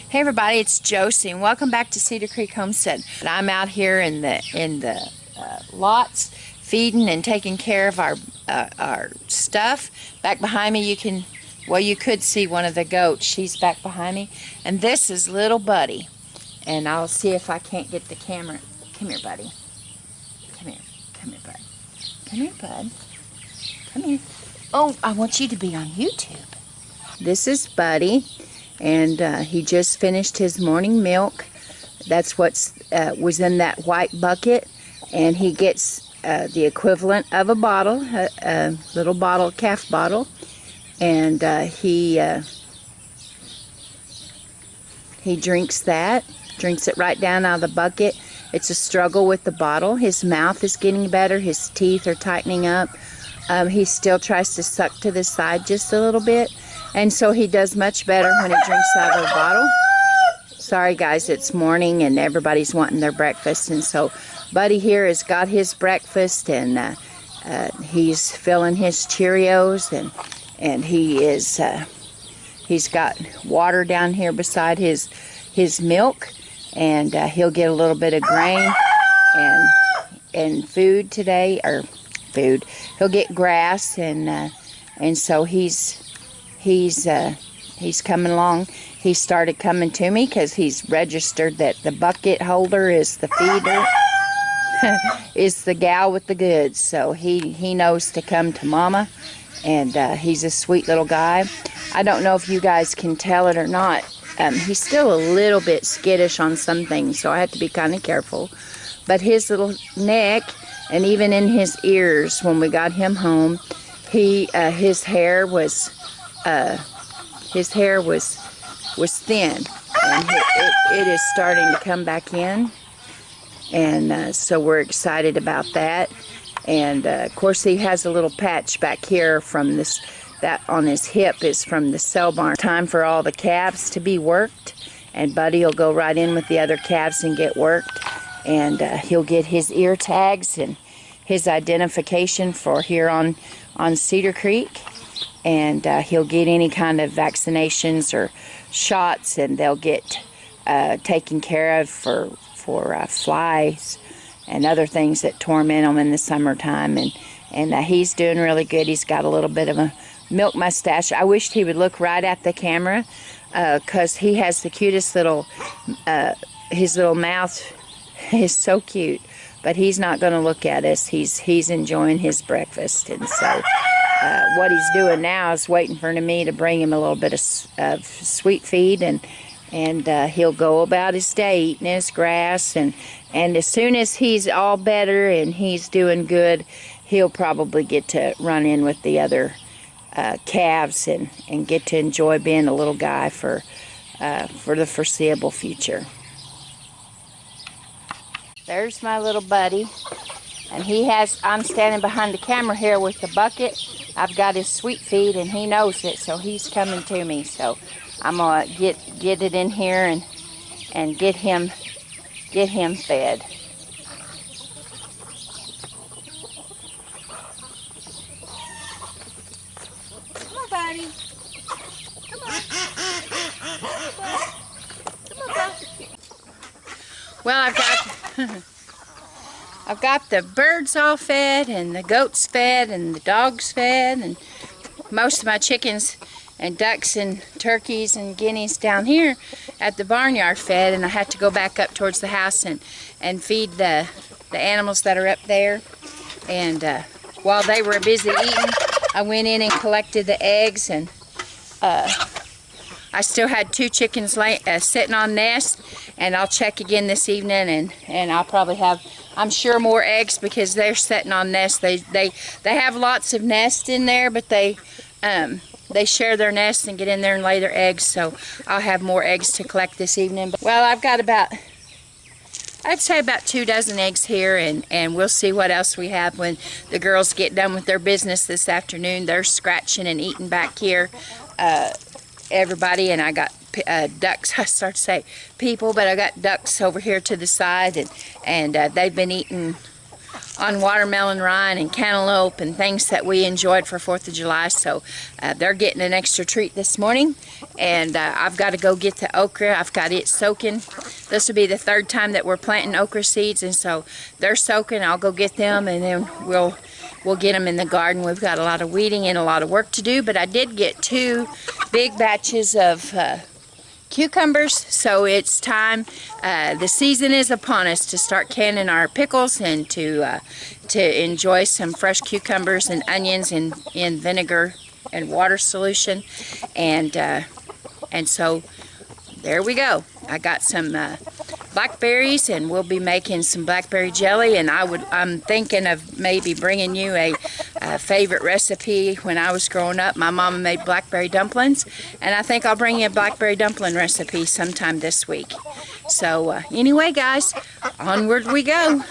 Hey everybody, it's Josie and welcome back to Cedar Creek Homestead. I'm out here in the lots feeding and taking care of our stuff. Back behind me you could see one of the goats. She's back behind me. And this is little Buddy. And I'll see if I can't get the camera. Come here, Buddy. Come here, Bud. Come here, Bud. Come here. Oh, I want you to be on YouTube. This is Buddy. And he just finished his morning milk. That's what was in that white bucket. And he gets the equivalent of a bottle, a little bottle, calf bottle. And he drinks that, drinks it right down out of the bucket. It's a struggle with the bottle. His mouth is getting better. His teeth are tightening up. He still tries to suck to the side just a little bit. And so he does much better when he drinks out of the bottle. Sorry guys, it's morning and everybody's wanting their breakfast. And so Buddy here has got his breakfast and he's filling his Cheerios and he's got water down here beside his milk. And he'll get a little bit of grain and food today, or food. He'll get grass and so he's coming along. He started coming to me because he's registered that the bucket holder is the feeder, is the gal with the goods. So he knows to come to Mama, and he's a sweet little guy. I don't know if you guys can tell it or not. He's still a little bit skittish on some things, so I have to be kind of careful. But his little neck and even in his ears, when we got him home, his hair was thin, and it is starting to come back in, and so we're excited about that. And of course he has a little patch back here from that on his hip is from the cell barn. Time for all the calves to be worked, and Buddy will go right in with the other calves and get worked, and he'll get his ear tags and his identification for here on Cedar Creek. And he'll get any kind of vaccinations or shots, and they'll get taken care of for flies and other things that torment them in the summertime. And he's doing really good. He's got a little bit of a milk mustache. I wished he would look right at the camera because he has the cutest little, his little mouth is so cute. But he's not going to look at us. He's enjoying his breakfast, and so what he's doing now is waiting for me to bring him a little bit of sweet feed, and he'll go about his day eating his grass, and as soon as he's all better and he's doing good, he'll probably get to run in with the other calves and get to enjoy being a little guy for the foreseeable future. There's my little Buddy, and I'm standing behind the camera here with the bucket. I've got his sweet feed, and he knows it, so he's coming to me. So I'm gonna get it in here and get him fed. Come on, Buddy. Come on. Come on, Buddy. Well, I've got the birds all fed, and the goats fed, and the dogs fed, and most of my chickens and ducks and turkeys and guineas down here at the barnyard fed, and I had to go back up towards the house and feed the animals that are up there. And while they were busy eating, I went in and collected the eggs, and I still had 2 chickens sitting on nests, and I'll check again this evening, and I'll probably have, I'm sure, more eggs because they're sitting on nests. They have lots of nests in there, but they share their nests and get in there and lay their eggs, so I'll have more eggs to collect this evening. Well, I've got I'd say about 2 dozen eggs here, and we'll see what else we have when the girls get done with their business this afternoon. They're scratching and eating back here, everybody, and I got ducks. I start to say people, but I got ducks over here to the side, and they've been eating on watermelon rind and cantaloupe and things that we enjoyed for 4th of July. So they're getting an extra treat this morning. And I've got to go get the okra. I've got it soaking. This will be the 3rd time that we're planting okra seeds, and so they're soaking. I'll go get them, and then we'll get them in the garden. We've got a lot of weeding and a lot of work to do, but I did get 2 big batches of cucumbers, so it's time. The season is upon us to start canning our pickles and to enjoy some fresh cucumbers and onions in vinegar and water solution, and so there we go. I got some blackberries, and we'll be making some blackberry jelly, and I'm thinking of maybe bringing you a favorite recipe. When I was growing up, my mama made blackberry dumplings, and I think I'll bring you a blackberry dumpling recipe sometime this week. So anyway, guys, onward we go.